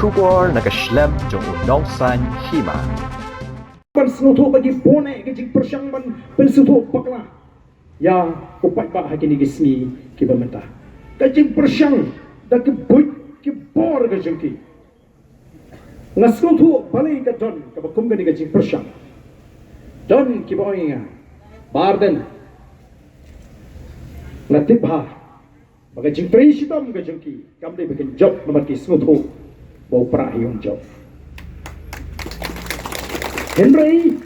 Shubor nakaslem jong unongsan Hima. Pynsngewthuh bagi bonek ke Jingpyrshang man Pynsngewthuh Bakla. Ya Paidbah hakini gismi ki bamenta. Ka Jingpyrshang da ke buit ki bor ke jengki. Pynsngewthuh balai ka don ka bakum ka Jingpyrshang. Don ki boinga. Ardent. Paidbah bagai Jingpyrshang ka jengki. Kamde bikin job nomor ki Pynsngewthuh bau Prah yung job. Henry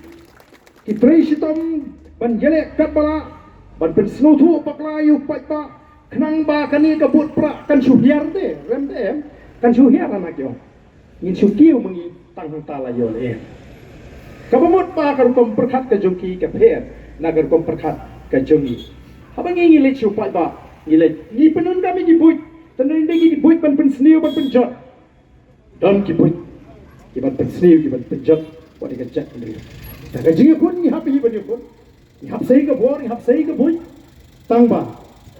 Jingpyrshang ban jelek kat bala ban Pynsngewthuh Bakla yu Paidbah kenang ba kani kabut Prah kan suhiar de rem de kan suhiar anak yo ngin sukiu mengi tang tala yo le kabamut pa kan kom perkhat ka jongki ka pher nagar kom perkhat ka jongi habang ngi le chu Paidbah ngile ni penun kami ki buit tenin de ki buit ban Pynsngewthuh ban penjot don ki buit ki ban Pynsngewthuh ki ban penjot what you get jet ni ta ka jingi kun ni happy ban yo ni hap sei ka bor ni hap sei ka buit tang ba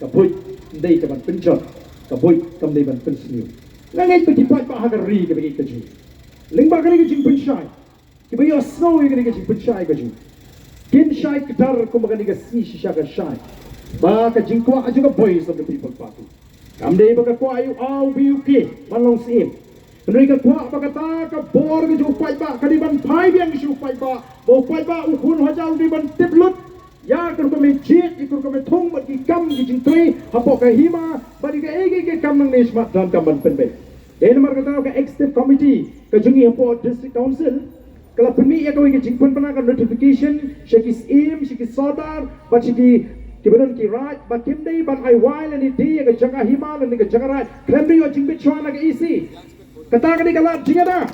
ka buit dei ka ban penjot ka buit kam dei ban Pynsngewthuh ngangai pe ki Paidbah ha ka ri ka be ka ji lingba ka ni ka Jingpyrshang ki be yo snow ka ni ka Jingpyrshang ka ji kin shai ka dar ko ma ka ni ka si shisha ka shai ba ka jingkwa juga voice of the people party kam dei ba ka kwa yu au buk manlong sim Nui ka kwa ba ka ta ka bor ka ju Paidbah ka di ban phai biang ki ju Paidbah bo Paidbah u khun ho jau di ban tiplut ya kan ko me chit ikur ko me thong ba ki kam ki jingtui hapo ka Hima ba di ka ege ke kam nang ne smart dan kam ban penbe Namar ka ta ka executive committee ka jungi hapo district council kala pemi ya ka wi ki jingpon pana ka notification sheki im sheki sodar ba sheki kiberon ki right ba kimdei ban ai while ni di ka jaga Hima ni ka jaga right kremri yo Jingpyrshang na ka isi kata kali kalat jingada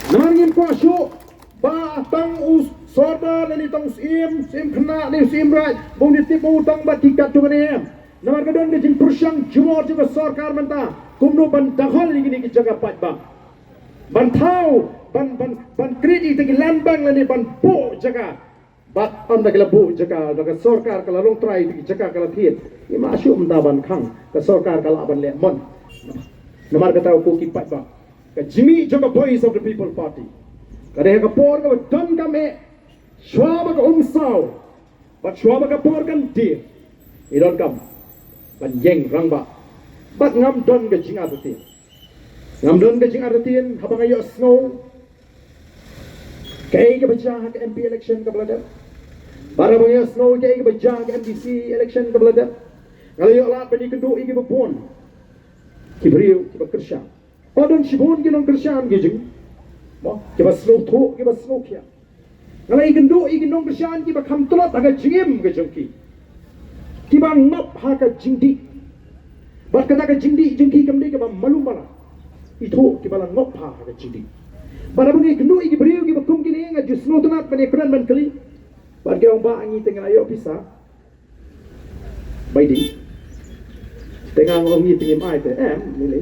nangin ko syo ba tang us sorda ni tang sim khna ni sim right bong ni tip utang ba tikat tu ni namar kadon ke Jingpyrshang jumor juga sarkar menta kumno ban dakhal ni ki jaga Paidbah ban thau ban kredit ki land bank ni ban po jaga bat am da kala bu jaga da sarkar kala long try ki jaga kala thiet ni ma syu da ban khang ka sarkar kala ban le mon Namar kata ko ki Paidbah ka jimi joka voice of the people party kare ka por ka don ka me shwaba ka umsau bat shwaba ka por kan ti idon kam ban yeng rangba bat ngam don ka jinga tin ngam don ka jinga tin habang ayo snow kay ka baja ka MP election ka blada para bang ayo snow kay ka baja ka MDC election ka blada ngalayo la bani kedu igi bopon Kibriu kiba Pynsngewthuh odon shibon ki nong Pynsngewthuh ki jing mo kiba Pynsngewthuh kiba Pynsngewthuh ngalai gendo igi nong Pynsngewthuh kiba kham tolot aga jingim ke jongki kiba ngop ha ka jingdi bat kata ka jingdi jongki kamde kiba malum bala itu kiba la ngop ha ka jingdi bara bungi gendo igi briu kiba kum kini nga jusno tonat bani kran ban kali bat ke ong ba angi tengah ayo pisa baidi tengah ngomong ni tinggi mai te nilai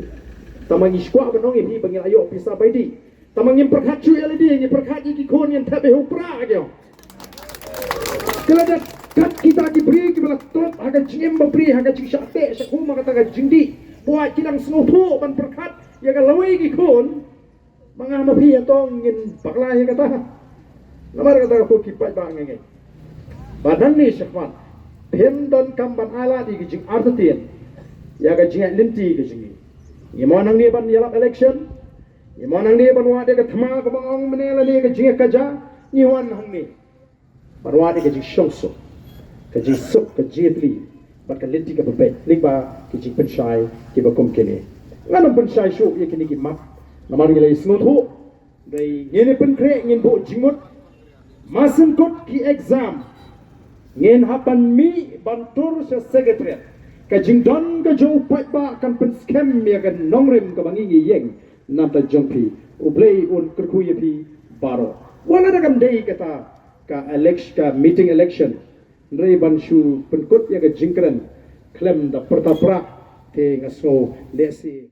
tamangi skwa ba nong ni bangil ayo pisa baidi tamangi perkhat chu LED ni perkhat iki kon yang tabe hu Prah agyo kelada kat kita ki bri ki bala tot aga jingem ba bri aga jing shate sakhu ma kata ga jingdi buat kinang Pynsngewthuh ban perkhat ya ga lawai ki kon manga ma phi atong ngin Bakla ya kata namar kata ko ki Paidbah ngai badan ni syafat hem don kam ban ala di jing Ardent ya ga jingat linti ke jingi ye monang ni ban yalap election ye monang ni ban wa de ka thama ka bangong menela ni ka jingat kaja ni wan hang ni ban wa de ka jing shongso ka jing suk ka jitli bat ka linti ka bebe ligba ki jing Pynsngewthuh ki ba kom kene nganam Pynsngewthuh shu ye kini ki map namar ngi le Pynsngewthuh dei ngene pen kre ngin bo jingmut masen kot ki exam ngin hapan mi ban tur se secretariat ka jingdon ka jo Paidbah kan pen scam ya kan nongrim ka bangi yeng nam ta jongpi ublei un kerkuye pi baro wala da kam dei kata ka election ka meeting election rei ban shu pen kut ya ka jingkran klem da Prah te ngasno lesi